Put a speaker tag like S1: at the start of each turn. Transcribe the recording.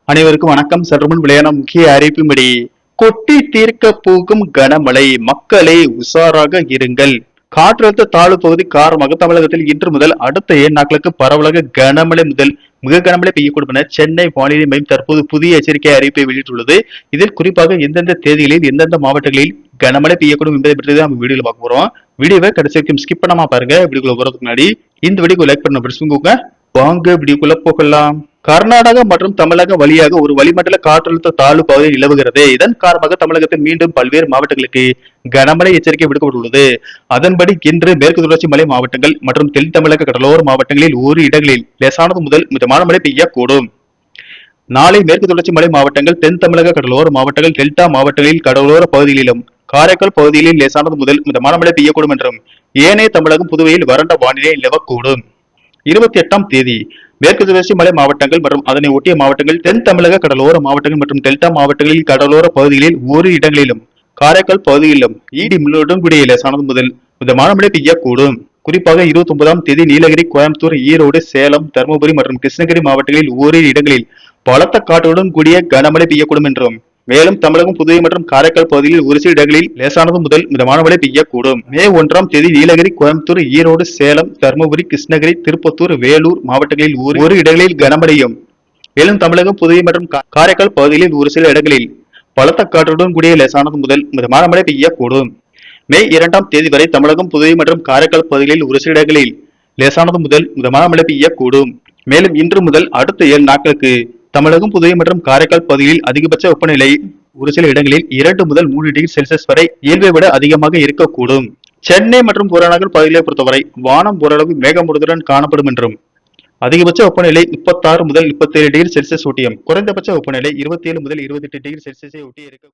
S1: அனைவருக்கும் வணக்கம். சற்றுமுன் வெளியான முக்கிய அறிவிப்பின்படி கொட்டி தீர்க்க போகும் கனமழை, மக்களே உஷாராக இருங்கள். காற்றழுத்த தாழ்வு பகுதி காரணமாக தமிழகத்தில் இன்று முதல் அடுத்த 7 நாட்களுக்கு பரவலாக கனமழை முதல் மிக கனமழை பெய்யக்கூடும் என சென்னை வானிலை மையம் தற்போது புதிய எச்சரிக்கை அறிவிப்பை வெளியிட்டுள்ளது. இதில் குறிப்பாக எந்தெந்த தேதிகளில் எந்தெந்த மாவட்டங்களில் கனமழை பெய்யக்கூடும் என்பதை பற்றி தான் நம்ம வீடியோல பார்க்க போறோம். வீடியோவை கடைசி வரைக்கும் ஸ்கிப் பண்ணாம பாருங்க. வீடியோக்குள்ள போறதுக்கு முன்னாடி இந்த வீடியோக்கு லைக் பண்ண பிடிச்சுக்கோங்க. வாங்க வீடியோக்குள்ள போகலாம். கர்நாடகா மற்றும் தமிழகம் வழியாக ஒரு வளிமண்டல காற்றழுத்த தாழ்வு பகுதி நிலவுகிறது. இதன் காரணமாக தமிழகத்தில் மீண்டும் பல்வேறு மாவட்டங்களுக்கு கனமழை எச்சரிக்கை விடுக்கப்பட்டுள்ளது. அதன்படி இன்று மேற்கு தொடர்ச்சி மலை மாவட்டங்கள் மற்றும் தென் தமிழக கடலோர மாவட்டங்களில் ஒரு இடங்களில் லேசானது முதல் மிதமான மழை பெய்யக்கூடும். நாளை மேற்கு தொடர்ச்சி மலை மாவட்டங்கள், தென் தமிழக கடலோர மாவட்டங்கள், டெல்டா மாவட்டங்களில் கடலோர பகுதிகளிலும் காரைக்கால் பகுதிகளில் லேசானது முதல் மிதமான மழை பெய்யக்கூடும் என்றும் ஏனைய தமிழகம் புதுவையில் வறண்ட வானிலை நிலவக்கூடும். 28ஆம் தேதி மேற்கு தொடர்ச்சி மலை மாவட்டங்கள் மற்றும் அதனை ஒட்டிய மாவட்டங்கள், தென் தமிழக கடலோர மாவட்டங்கள் மற்றும் டெல்டா மாவட்டங்களில் கடலோர பகுதிகளில் ஒரு இடங்களிலும் காரைக்கால் பகுதியிலும் இடி மின்னலுடன் கூடிய லேசானது முதல் மிதமான மழை பெய்யக்கூடும். குறிப்பாக 29ஆம் தேதி நீலகிரி, கோயம்புத்தூர், ஈரோடு, சேலம், தருமபுரி மற்றும் கிருஷ்ணகிரி மாவட்டங்களில் ஓரிரு இடங்களில் பலத்த காற்றுடன் கூடிய கனமழை பெய்யக்கூடும் என்றும் மேலும் தமிழகம், புதுவை மற்றும் காரைக்கால் பகுதியில் ஒரு சில இடங்களில் லேசானது முதல் மிதமான மழை பெய்யக்கூடும். மே 1ஆம் தேதி நீலகிரி, கோயம்புத்தூர், ஈரோடு, சேலம், தருமபுரி, கிருஷ்ணகிரி, திருப்பத்தூர், வேலூர் மாவட்டங்களில் ஒரு இடங்களில் கனமழையும் மேலும் தமிழகம், புதுவை மற்றும் காரைக்கால் பகுதிகளில் ஒரு சில இடங்களில் பலத்த காற்றுடன் கூடிய லேசானது முதல் மிதமான மழை பெய்யக்கூடும். மே 2ஆம் தேதி வரை தமிழகம், புதுவை மற்றும் காரைக்கால் பகுதிகளில் ஒரு சில இடங்களில் லேசானது முதல் மிதமான மழை பெய்யக்கூடும். மேலும் இன்று முதல் அடுத்த 7 நாட்களுக்கு தமிழகம், புதுவை மற்றும் காரைக்கால் பகுதிகளில் அதிகபட்ச வெப்பநிலை ஒரு சில இடங்களில் 2 முதல் 3 டிகிரி செல்சியஸ் வரை இயல்பை விட அதிகமாக இருக்கக்கூடும். சென்னை மற்றும் புறநகர் பகுதிகளை பொறுத்தவரை வானம் ஓரளவு மேகமூட்டத்துடன் காணப்படும் என்றும் அதிகபட்ச வெப்பநிலை 36 முதல் 37 டிகிரி செல்சியஸ் ஒட்டியும் குறைந்தபட்ச வெப்பநிலை 27 முதல் 28 டிகிரி செல்சியஸை ஒட்டி இருக்கும்.